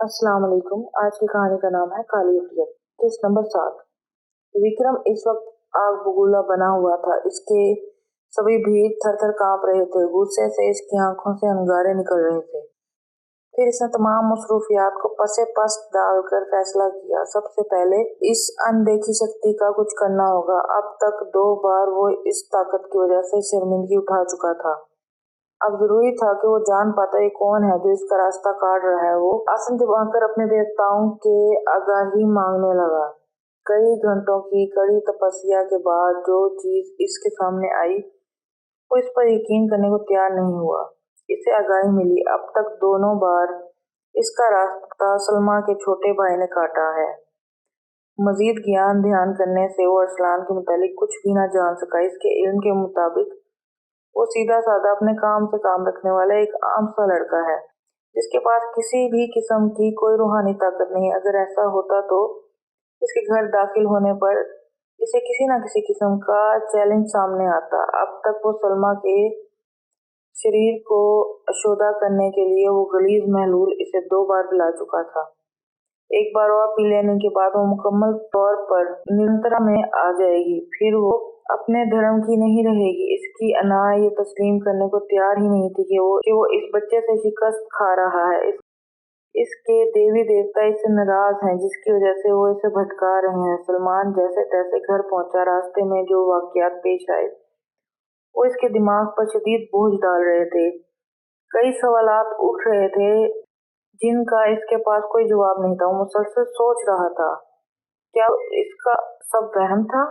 अस्सलाम वालेकुम। आज की कहानी का नाम है काली अफियत। Case number 7। विक्रम इस वक्त आग बबूला बना हुआ था। इसके सभी भीड़ थर थर कांप रहे थे। गुस्से से इसकी आंखों से अंगारे निकल रहे थे। फिर इसने तमाम मसरूफियात को पसे पस डालकर फैसला किया, सबसे पहले इस अनदेखी शक्ति का कुछ करना होगा। अब तक 2 बार वो इस ताकत की वजह से शर्मिंदगी उठा चुका था। अब जरूरी था कि वो जान पाता ये कौन है जो इसका रास्ता काट रहा है। वो आसन दबाकर अपने देवताओं के आगाही मांगने लगा। कई घंटों की कड़ी तपस्या के बाद जो चीज इसके सामने आई, वो इस पर यकीन करने को तैयार नहीं हुआ। इसे आगाही मिली। अब तक दोनों बार इसका रास्ता सलमा के छोटे भाई ने काटा है। मजीद ज्ञान ध्यान करने से वो अरसलान के मुतालिक कुछ भी ना जान सका। इसके इल्म के मुताबिक वो सीधा साधा अपने काम से काम रखने वाला एक आम सा लड़का है, जिसके पास किसी भी किस्म की कोई रूहानी ताकत नहीं। अगर ऐसा होता तो इसके घर दाखिल होने पर इसे किसी न किसी किस्म का चैलेंज सामने आता। अब तक वो सलमा के शरीर को अशोदा करने के लिए वो गलीज महलूल इसे 2 बार पिला चुका था। एक बार और पी लेने के बाद वो मुकम्मल तौर पर नियंत्रण में आ जाएगी। फिर वो अपने धर्म की नहीं रहेगी। इसकी अना ये तस्लीम करने को तैयार ही नहीं थी कि वो इस बच्चे से शिकस्त खा रहा है। इसके देवी देवता इससे नाराज हैं, जिसकी वजह से वो इसे भटका रहे हैं। सलमान जैसे तैसे घर पहुंचा। रास्ते में जो वाकयात पेश आए वो इसके दिमाग पर शदीद बोझ डाल रहे थे। कई सवालात उठ रहे थे जिनका इसके पास कोई जवाब नहीं था। वो मुसलसल सोच रहा था, क्या इसका सब वहम था?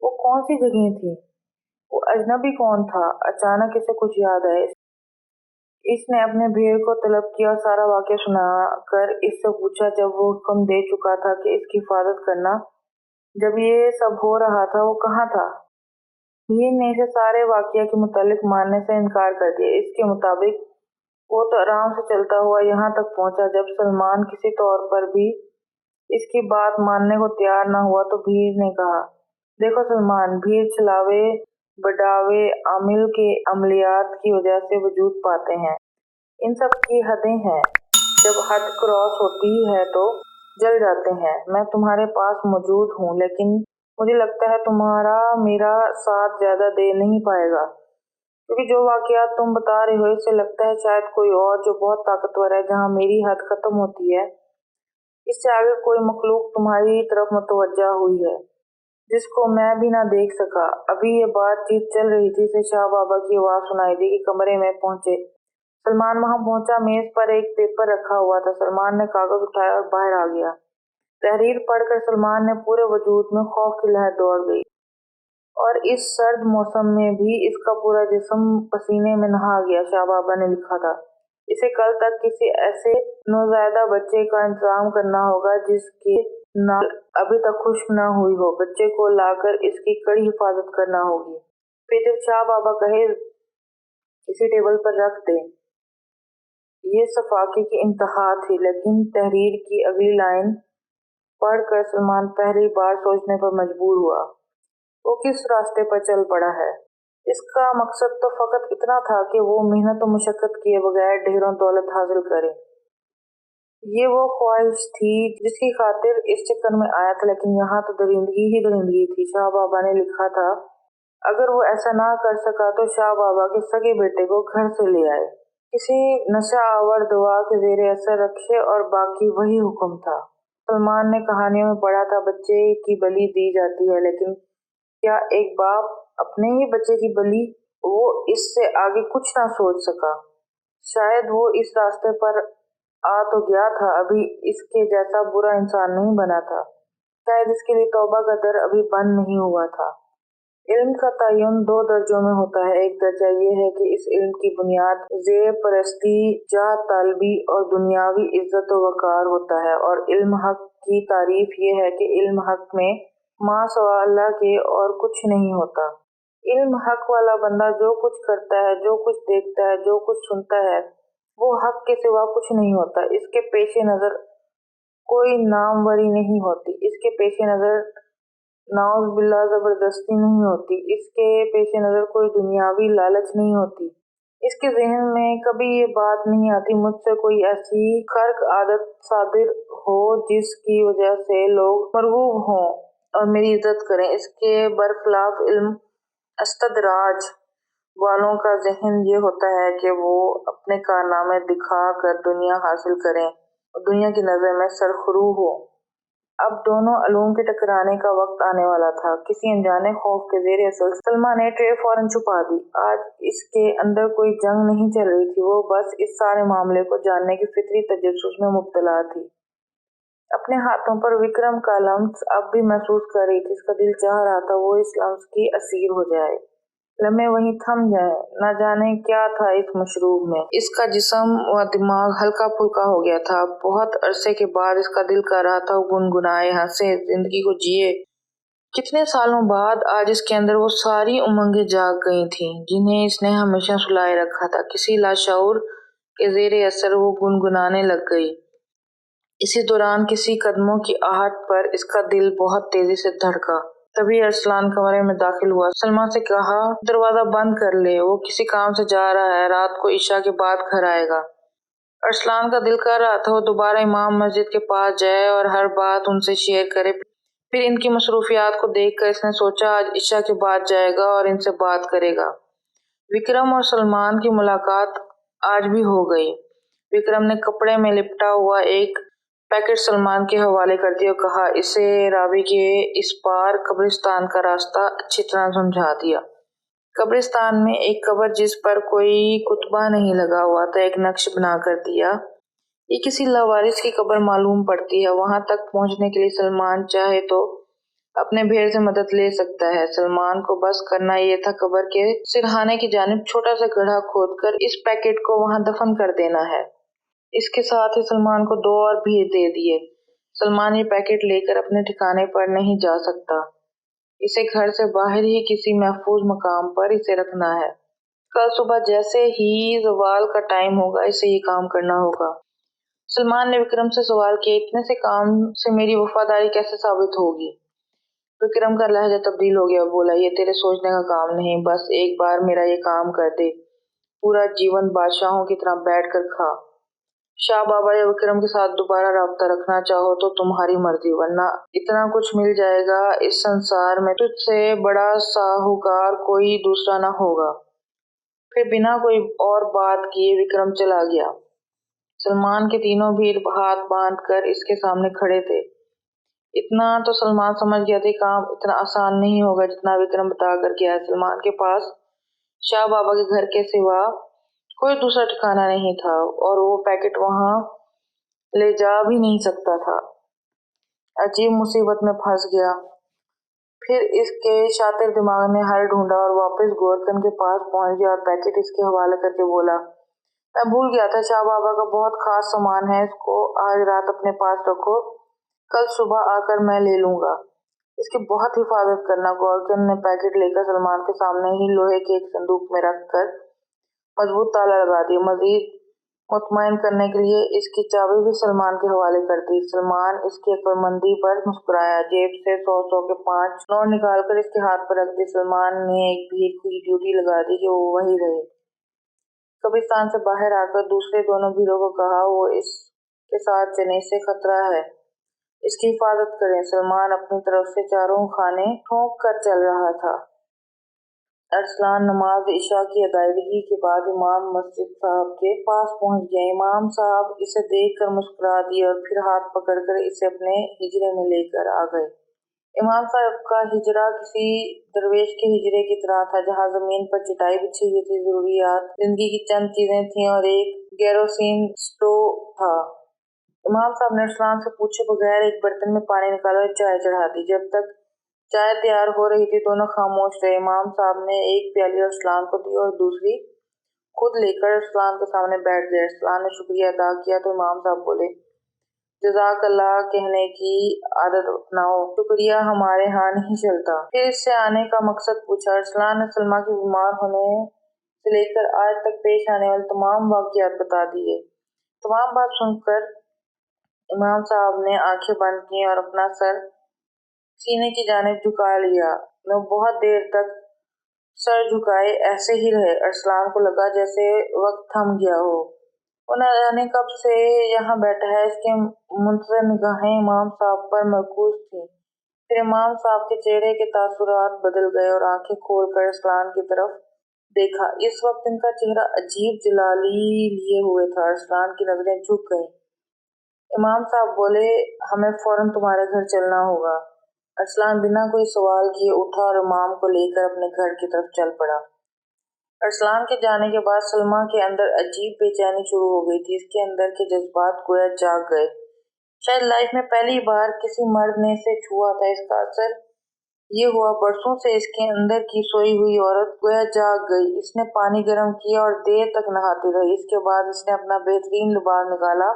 वो कौन सी जगह थी? वो अजनबी कौन था? अचानक इसे कुछ याद आया। इसने अपने भेड़ को तलब किया और सारा वाकया सुनाकर इससे पूछा, जब वो हुक्म दे चुका था कि इसकी हिफाजत करना, जब ये सब हो रहा था वो कहाँ था? भीड़ ने इसे सारे वाकया के मुतालिक मानने से इनकार कर दिया। इसके मुताबिक वो तो आराम से चलता हुआ यहाँ तक पहुंचा। जब सलमान किसी तौर पर भी इसकी बात मानने को तैयार न हुआ तो भीड़ ने कहा, देखो सलमान, भीड़ चलावे बढ़ावे आमिल के अमलियात की वजह से वजूद पाते हैं। इन सब की हदें हैं। जब हद क्रॉस होती है तो जल जाते हैं। मैं तुम्हारे पास मौजूद हूँ, लेकिन मुझे लगता है तुम्हारा मेरा साथ ज्यादा देर नहीं पाएगा, क्योंकि जो वाकयात तुम बता रहे हो इससे लगता है शायद कोई और जो बहुत ताकतवर है, जहाँ मेरी हद खत्म होती है, इससे आगे कोई मखलूक तुम्हारी तरफ मुतवज्जा हुई है, जिसको मैं भी ना देख सका। अभी ये बातचीत चल रही थी से शाह बाबा की आवाज सुनाई दी कि कमरे में पहुंचे। सलमान वहां पहुंचा। मेज पर एक पेपर रखा हुआ था। सलमान ने कागज उठाया और बाहर आ गया। तहरीर पढ़कर सलमान ने पूरे वजूद में खौफ की लहर दौड़ गई, और इस सर्द मौसम में भी इसका पूरा जिस्म पसीने में नहा गया। शाह बाबा ने लिखा था, इसे कल तक किसी ऐसे नौज़ायदा बच्चे का इंतजाम करना होगा जिसकी नाल अभी तक खुश्क न हुई हो। बच्चे को लाकर इसकी कड़ी हिफाजत करना होगी। फिर जब शाह बाबा कहे इसे टेबल पर रख दे। ये सफाके की इंतहा थी, लेकिन तहरीर की अगली लाइन पढ़कर सलमान पहली बार सोचने पर मजबूर हुआ। वो किस रास्ते पर चल पड़ा है? इसका मकसद तो फकत इतना था कि वो मेहनत और मुशक्कत किए बगैर ढेरों दौलत हासिल करे। ये वो ख्वाहिश थी जिसकी खातिर इस चक्कर में आया था, लेकिन यहाँ तो दरिंदगी ही दरिंदगी थी। शाह बाबा ने लिखा था, अगर वो ऐसा ना कर सका तो शाह बाबा के सगे बेटे को घर से ले आए, किसी नशा आवर दवा के जेर असर रखे, और बाकी वही हुक्म था। सलमान ने कहानियों में पढ़ा था बच्चे की बलि दी जाती है, लेकिन क्या एक बाप अपने ही बच्चे की बलि? वो इससे आगे कुछ ना सोच सका। शायद वो इस रास्ते पर आ तो गया था, अभी इसके जैसा बुरा इंसान नहीं बना था। शायद इसके लिए तौबा का दर अभी बंद नहीं हुआ था। इल्म का तयन 2 दर्जों में होता है। एक दर्जा ये है कि इस इल्म की बुनियाद ज़ेर परस्ती, जाह तालबी और दुनियावी इज्जत व वक़ार होता है, और इल्म हक की तारीफ ये है कि इल्म हक में माँ सवा अल्लाह के और कुछ नहीं होता। इल्म हक वाला बंदा जो कुछ करता है, जो कुछ देखता है, जो कुछ सुनता है, वो हक के सिवा कुछ नहीं होता। इसके पेश नज़र कोई नामवरी नहीं होती। इसके पेश नज़र नाउज़ बिल्लाह जबरदस्ती नहीं होती। इसके पेश नज़र कोई दुनियावी लालच नहीं होती। इसके ज़हन में कभी ये बात नहीं आती मुझसे कोई ऐसी खर्क आदत सादिर हो जिसकी वजह से लोग मरगूब हों और मेरी इज्जत करें। इसके बरखिलाफ इल्म अस्तदराज वालों का ज़हन ये होता है कि वो अपने कारनामे दिखा कर दुनिया हासिल करें और दुनिया की नज़र में सरखरू हो। अब दोनों अलूम के टकराने का वक्त आने वाला था। किसी अनजाने खौफ के ज़ेर असर सलमा ने ट्रे फौरन छुपा दी। आज इसके अंदर कोई जंग नहीं चल रही थी, वो बस इस सारे मामले को जानने की फितरी तजस्सुस में मुब्तला थी। अपने हाथों पर विक्रम का लम्स अब भी महसूस कर रही थी। इसका दिल चाह रहा था वो इस लम्स की असीर हो जाए, लम्हे वहीं थम जाए। न जाने क्या था इस मशरूब में। इसका जिस्म व दिमाग हल्का फुल्का हो गया था। बहुत अरसे के बाद इसका दिल कर रहा था वो गुनगुनाए, हंसे, जिंदगी को जिए। कितने सालों बाद आज इसके अंदर वो सारी उमंगें जाग गई थीं जिन्हें इसने हमेशा सुलाए रखा था। किसी लाशऊर के ज़ेरे असर वो गुनगुनाने लग गई। इसी दौरान किसी कदमों की आहट पर इसका दिल बहुत तेजी से धड़का। तभी अरसलान कमरे में दाखिल हुआ। सलमा से कहा, दरवाजा बंद कर ले, वो किसी काम से जा रहा है, रात को इशा के बाद घर आएगा। अरसलान का दिल कर रहा था वो दोबारा इमाम मस्जिद के पास जाए और हर बात उनसे शेयर करे। फिर इनकी मसरूफियात को देखकर इसने सोचा आज इशा के बाद जाएगा और इनसे बात करेगा। विक्रम और सलमान की मुलाकात आज भी हो गई। विक्रम ने कपड़े में लिपटा हुआ एक पैकेट सलमान के हवाले कर दिया और कहा, इसे रावी के इस पार कब्रिस्तान का रास्ता अच्छी तरह समझा दिया। कब्रिस्तान में एक कब्र जिस पर कोई कुतबा नहीं लगा हुआ था, एक नक्श बना कर दिया। ये किसी लावारिस की कब्र मालूम पड़ती है। वहां तक पहुंचने के लिए सलमान चाहे तो अपने भेड़ से मदद ले सकता है। सलमान को बस करना ये था कब्र के सिरहाने की जानिब छोटा सा गड्ढा खोदकर इस पैकेट को वहां दफन कर देना है। इसके साथ ही सलमान को 2 और भी दे दिए। सलमान ये पैकेट लेकर अपने ठिकाने पर नहीं जा सकता। इसे घर से बाहर ही किसी महफूज मकाम पर इसे रखना है। कल सुबह जैसे ही ज़वाल का टाइम होगा इसे ये काम करना होगा। सलमान ने विक्रम से सवाल किया, इतने से काम से मेरी वफादारी कैसे साबित होगी? विक्रम का लहजा तब्दील हो गया, बोला, ये तेरे सोचने का काम नहीं, बस एक बार मेरा ये काम कर दे, पूरा जीवन बादशाहों की तरह बैठ कर खा। शाह बाबा या विक्रम के साथ दोबारा राब्ता रखना चाहो तो तुम्हारी मर्जी, वरना इतना कुछ मिल जाएगा इस संसार में तुझसे बड़ा साहूकार कोई दूसरा ना होगा। फिर बिना कोई और बात किए विक्रम चला गया। सलमान के तीनों भी हाथ बांध कर इसके सामने खड़े थे। इतना तो सलमान समझ गया था काम इतना आसान नहीं होगा जितना विक्रम बता कर गया। सलमान के पास शाह बाबा के घर के सिवा कोई दूसरा ठिकाना नहीं था और वो पैकेट वहां ले जा भी नहीं सकता था। अजीब मुसीबत में फंस गया। फिर इसके शातिर दिमाग ने हल ढूंढा और वापस गोरखन के पास पहुंच गया और पैकेट इसके हवाले करके बोला, मैं भूल गया था, शाह बाबा का बहुत खास सामान है, इसको आज रात अपने पास रखो, कल सुबह आकर मैं ले लूंगा, इसकी बहुत हिफाजत करना। गोरखन ने पैकेट लेकर सलमान के सामने ही लोहे के एक संदूक में रखकर मजबूत ताला लगा दिया। मजीद मुतमईन करने के लिए इसकी चाबी भी सलमान के हवाले कर दी। सलमान इसकी अक्लमंदी पर मुस्कुराया, जेब से 100 के 5 नोट निकालकर इसके हाथ पर रख दी। सलमान ने एक भीड़ की ड्यूटी लगा दी कि वो वही रहे। कब्रिस्तान से बाहर आकर दूसरे दोनों भीड़ों को कहा, वो इसके साथ चले, इससे खतरा है, इसकी हिफाजत करें। सलमान अपनी तरफ से चारों खाने ठोंक कर चल रहा था। अरसलान नमाज इशा की अदायगी के बाद इमाम मस्जिद साहब के पास पहुंच गया। इमाम साहब इसे देखकर मुस्कुरा दिए और फिर हाथ पकड़कर इसे अपने हिजरे में लेकर आ गए। इमाम साहब का हिजरा किसी दरवेश के हिजरे की तरह था, जहां जमीन पर चटाई बिछी हुई थी, जरूरियात जिंदगी की चंद चीजें थीं और एक केरोसिन स्टोव था। इमाम साहब ने अरसलान से पूछे बगैर एक बर्तन में पानी निकाला और चाय चढ़ा दी। जब तक चाय तैयार हो रही थी दोनों खामोश रहे। इमाम साहब ने एक प्याली अरसलान को दी और दूसरी खुद लेकर अरसलान के सामने बैठ गए। अरसलान ने शुक्रिया अदा किया तो इमाम साहब बोले, जज़ाकल्लाह कहने की आदत अपनाओ, शुक्रिया हमारे यहाँ नहीं चलता। फिर इससे आने का मकसद पूछा। अरसलान ने सलमा के बीमार होने से लेकर आज तक पेश आने वाले तमाम वाक़ियात बता दिए। तमाम बात सुनकर इमाम साहब ने आंखें बंद की और अपना सर सीने की जानिब झुका लिया। मैं बहुत देर तक सर झुकाए ऐसे ही रहे। अरसलान को लगा जैसे वक्त थम गया हो। वो न जाने कब से यहाँ बैठा है। इसकी मुंतज़िर निगाहें इमाम साहब पर मरकूज थीं। फिर इमाम साहब के चेहरे के तासुरात बदल गए और आंखें खोलकर अरसलान की तरफ देखा। इस वक्त इनका चेहरा अजीब जलाली लिए हुए था। अरसलान की नजरें झुक गईं। इमाम साहब बोले, हमें फौरन तुम्हारे घर चलना होगा। अरसलान बिना कोई सवाल किए उठा और इमाम को लेकर अपने घर की तरफ चल पड़ा। अरसलान के जाने के बाद सलमा के अंदर अजीब बेचैनी शुरू हो गई थी। इसके अंदर के जज्बात गोया जाग गए। शायद लाइफ में पहली बार किसी मर्द ने इसे छुआ था। इसका असर ये हुआ, बरसों से इसके अंदर की सोई हुई औरत गोया जाग गई। इसने पानी गर्म किया और देर तक नहाती रही। इसके बाद इसने अपना बेहतरीन लिबास निकाला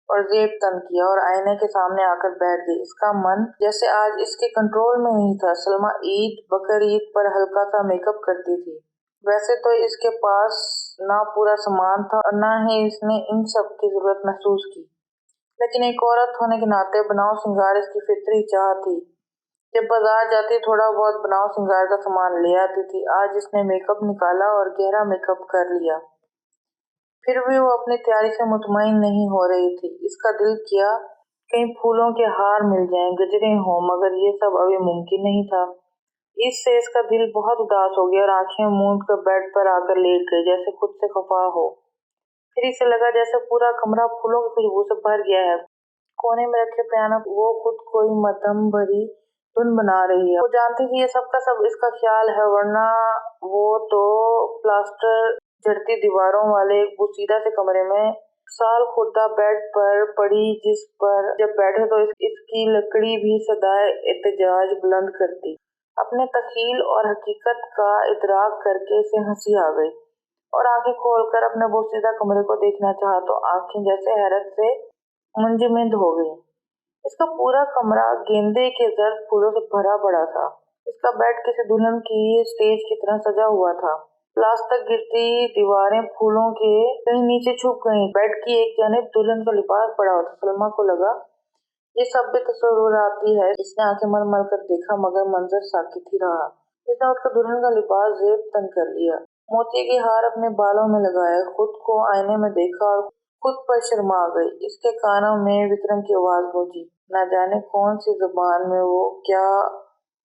और जेब तन किया और आईने के सामने आकर बैठ गई। इसका मन जैसे आज इसके कंट्रोल में नहीं था। सलमा ईद बकर ईद पर हल्का सा मेकअप करती थी। वैसे तो इसके पास ना पूरा सामान था और ना ही इसने इन सब की जरूरत महसूस की, लेकिन एक औरत होने के नाते बनाव सिंगार इसकी फितरी चाह थी। जब बाजार जाती थोड़ा बहुत बनाव सिंगार का सामान ले आती थी। आज इसने मेकअप निकाला और गहरा मेकअप कर लिया। फिर भी वो अपनी तैयारी से मुतमईन नहीं हो रही थी। इसका दिल किया कहीं फूलों के हार मिल जाएं, गजरे हों, मगर ये सब अभी मुमकिन नहीं था। इससे इसका दिल बहुत उदास हो गया और आंखें मूंद कर बेड पर आकर लेट गई, जैसे खुद से खफा हो। फिर इसे लगा जैसे पूरा कमरा फूलों की खुशबू से भर गया है। कोने में रखे पियानो वो खुद कोई मध्यम भरी धुन बना रही है। वो जानती थी ये सब का सब इसका ख्याल है, वरना वो तो प्लास्टर झड़ती दीवारों वाले एक बुसीदा से कमरे में साल खुर्दा बेड पर पड़ी, जिस पर जब बैठे तो इसकी लकड़ी भी सदाए एहतजाज बुलंद करती। अपने तखील और हकीकत का इदराक करके इसे हंसी आ गई और आंखें खोलकर अपने बोसीदा कमरे को देखना चाहा तो आंखें जैसे हैरत से मुंजमद हो गई। इसका पूरा कमरा गेंदे के जर्द फूलों से भरा पड़ा था। इसका बेड किसी दुल्हन की स्टेज की तरह सजा हुआ था। प्लास्टर गिरती दीवारें फूलों के कहीं नीचे छुप गईं। बेड की एक जानिब दुल्हन का लिबास पड़ा हुआ था। सलमा को लगा ये सब भी तस्वुराती है। इसने आंखें मल मल कर देखा, मगर मंजर साकित ही रहा। इसने उठकर दुल्हन का लिबास जेब तन कर लिया, मोती के हार अपने बालों में लगाए, खुद को आईने में देखा और खुद पर शर्मा गई। इसके कानों में विक्रम की आवाज गूंजी। न जाने कौन सी जुबान में वो क्या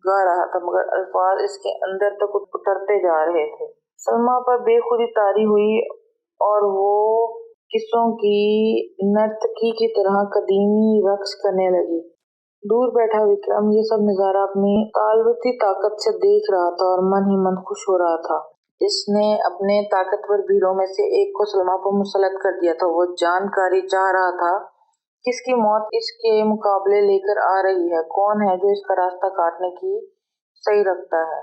गा रहा था, मगर अल्फाज इसके अंदर तक उतरते जा रहे थे। सलमा पर बेखुदी तारी हुई और वो किस्सों की नर्तकी की तरह कदीमी रक्स करने लगी। दूर बैठा विक्रम ये सब नजारा अपनी तालवती ताकत से देख रहा था और मन ही मन खुश हो रहा था। इसने अपने ताकतवर वीरों में से एक को सलमा पर मुसल्लत कर दिया था। वो जानकारी चाह रहा था किसकी मौत इसके मुकाबले लेकर आ रही है, कौन है जो इसका रास्ता काटने की सही रखता है।